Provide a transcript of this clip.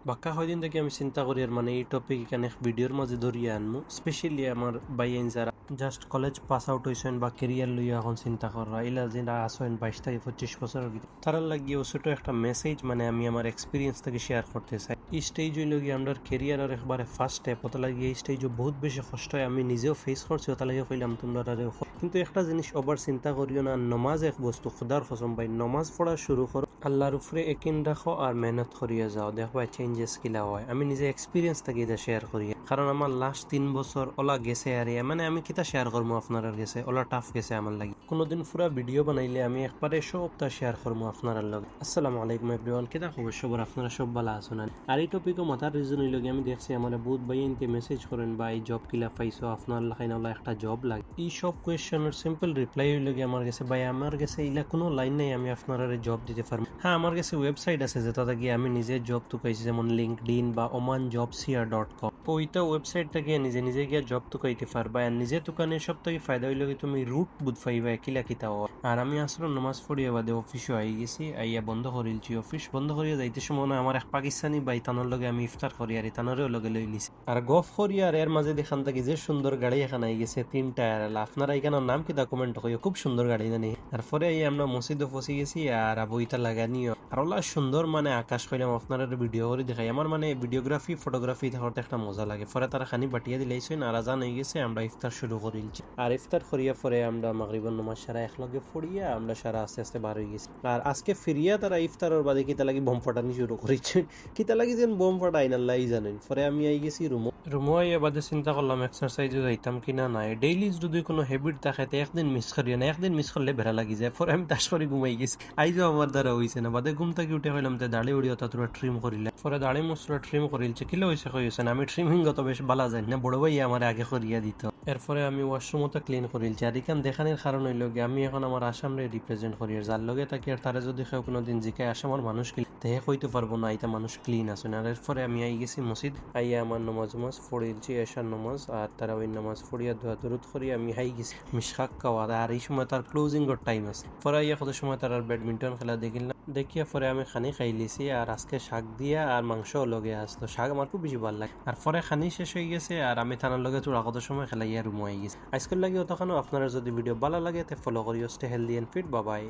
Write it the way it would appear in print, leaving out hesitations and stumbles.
বাক্কা কয়দিন থেকে আমি চিন্তা করি আর মানে এই টপিক এখানে ভিডিওর মাঝে ধরিয়ে আনমু, স্পেশালি আমার বাইন যারা জাস্ট কলেজ পাস আউট হয়েছেন বা কেরিয়ার লইয়া এখন চিন্তা করা ইলা যেটা আসেন 22 থেকে 25 বছরের ভিতরে তারা লাগিয়ে ছোট একটা মেসেজ মানে আমি আমার এক্সপিরিয়েন্স থেকে শেয়ার করতে চাই। এই স্টেজ হইল গিয়ে আমরা কেরিয়ারের একবারে ফার্স্ট স্টেপ, ওটা লাগিয়ে এই স্টেজও বহুত বেশি কষ্ট হয়, আমি নিজেও ফেস করছি, ওটা লাগিয়ে কইলাম তোমরা। কিন্তু একটা জিনিস ওভার চিন্তা করিও না, নমাজ এক বস্তু খুদার কসম ভাই, নমাজ পড়া শুরু করো, আল্লাহর উপরে একিন রাখো আর মেহনত করিয়া যাও, দেখো চেঞ্জেস কিলা হয়। আমি নিজে এক্সপিরিয়েন্স থেকে এটা শেয়ার করি, কারণ আমার লাস্ট 3 বছর ওলা গেছে আর মানে আমি কিতা শেয়ার করবো আপনার গেছে, ওলা টাফ গেছে আমার লাগে। কোনোদিন পুরা ভিডিও বানাইলে আমি একবারে সবটা শেয়ার করবো আপনার লগে। আসসালামু আলাইকুম এভরিওয়ান, কিতা খবর সবার, আপনারা সব ভালো আছেন? আর এই টপিকও মাথার রিজন হইল আমি দেখছি আমার বহুত ভাই ইনকে মেসেজ করেন বা এই জব কিলা পাইছো, আপনার লাগাই না একটা জব লাগে। এই সব কোয়েশ্চেনের সিম্পল রিপ্লাই হইল আমার কাছে, ভাই আমার কাছে ইলা কোনো লাইন নাই আমি আপনার জব দিতে পারবো। হ্যাঁ, আমার কাছে ওয়েবসাইট আছে যেটা গিয়ে আমি নিজে জব তুকাইছি, যেমন লিঙ্কডিন বা omanjobseer.com। ওইটা ওয়েবসাইটটা গিয়ে নিজে নিজে গিয়ে জব তুকাইতে পারবা। আর নিজে তুকানে সব থেকে ফায়দা হইল তুমি রুট বুঝ পাইবা কিলা কিতা। আর আমি আসলে নামাজ পড়িয়া বাদে অফিসে আই গেছি, আইয়া বন্ধ করিলছি। অফিস বন্ধ করিয়া যাইতে সময় আমার এক পাকিস্তানি ভাই তানোর লগে আমি ইফতার করি আর তানোরেও লগে লই নিছি। আর গফ করি আর এর মাঝে দেখান থাকি যে সুন্দর গাড়ি এখানে আই গেছে 3 টায়ার। আপনারা এখানে নাম কিতা কমেন্ট করিও, খুব সুন্দর গাড়ি জানি। আর পরে এই আমরা মসজিদে ফসি গেছি আর বইটা লাগানিও আর ওলা সুন্দর মানে আকাশ কইলাম আপনারা ভিডিও করে দেখাই। আমার মানে ভিডিওগ্রাফি ফটোগ্রাফি করতে একটা মজা লাগে। পরে তারা খানি বাটিয়া দিলাইছেন আর আজান হয়ে গেছে, আমরা ইফতার শুরু করিলছি। আর ইফতার করিয়া পরে আমরা মাগরিবের নামাজ সারা একলগে পড়িয়া আমরা সারা আস্তে আস্তে বার হয়ে গেছি। আর আজকে ফিরিয়া তারা ইফতারের বাদে কিতা লাগি বোম ফাটানি শুরু করেছে, কিতা লাগি যেন বোম ফাটাই না লাই জানেন। পরে আমি আই গেছি রুমো আইয়া বাদে চিন্তা করলাম এক্সারসাইজে যাইতাম কিনা নাই। ডেইলি যদি কোনো হ্যাবিট দেখাইতে একদিন মিস করিয়া না, একদিন মিস করলে বেড়া লাগি যায়। পরে আমি তাস করে ঘুমাই গেছি, আইজও আমার দ্বারা হয়েছে না। বাদে ঘুম থেকে উঠে হইলাম দাড়ি উড়িয়া তা তোরা ট্রিম করিলে। পরে দাড়ি মশলা ট্রিম করিলছে, কিলো হয়েছে কইছে না, আমি ট্রিমিং গত বেশ বালা যাই না, বড় ভাই আমার আগে করিয়া দিত। এরপরে আমি ওয়াশরুমটা ক্লিন করিলছি। আর এখান দেখানোর কারণ হইল গিয়ে আমি এখন আমার আসামরে রিপ্রেজেন্ট করি, আর যার লগে থাকি আর তারা যদি কেউ কোনোদিন জিকায় আসামের মানুষ ক্লিন তেহে কইতে পারবো না এটা মানুষ ক্লিন আছে না। এরপরে আমি আই গেছি মসজিদ, আইয়া আমার নমাজ পড়িলছি, এশার নমাজ। আর তারা ওই নামাজ পড়িয়া দোয়া দরুদ করিয়া আমি হাই গেছি মিশাক খাওয়া। আর এই সময় তার ক্লোজিং এর টাইম আছে। পরে আইয়া কত সময় তার ব্যাডমিন্টন খেলা দেখিলাম, দেখিয়া পরে আমি খানি খাই লিছি। আর আজকে শাক দিয়া আর মাংস লগে আসতো, শাক আমার খুব বেশি ভালো লাগে। আর পরে খানি শেষ হয়ে গেছে আর আমি থানার লগে চূড়া কত সময় খেলাইয়া রুম হয়ে গেছে। আজকের লাগে অতখানো। আপনারা যদি ভিডিও ভালো লাগে তে ফলো করিও। Stay healthy and fit, bye by.